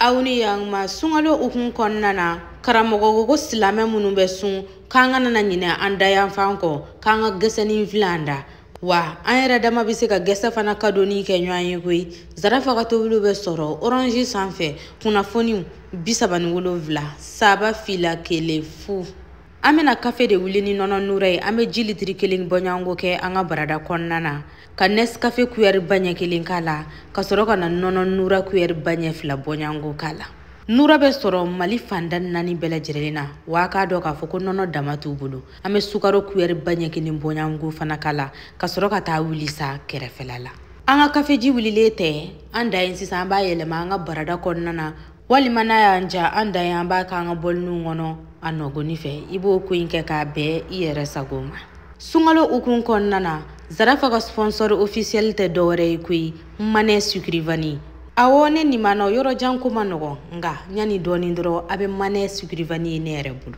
Awni yang ma sungalo ukun konnana karamogo go silame munu be sun kanga nana nyina anda yan fanko kanga geseni vilanda wa ayra dama bisi ka gesa fana kadoni ke nyanyi koi zarafa ka tobulu be soro orange sanfe kuna foni bisa banwolo vla saba fila kele fu amena cafe de wulini nono nure ame jili tri keling bonyango ke anga barada konnana ka Nescafe kuyer banye keling kala ka soro kana nono nura kuyer banye fila bonyango kala nura be soro mali fandan nani bela jerelina waka do ka foko nono damatu bulu ame sukaro kuyer banye keling bonyango fana kala ka soro ka ta wulisa kerefelala anga cafe ji wulilete anda insisa amba yelema anga barada konnana wali mana yanja anda yamba ka anga bolnu ngono anogoni fe ibo ko inke ka be iyere sagoma sungalo ukun konnana zarafa ka sponsor officiel te dore kui mane sukrivani awone ni mano yoro janko manogo nga nyani doni ndro abe mane sukrivani nere bulu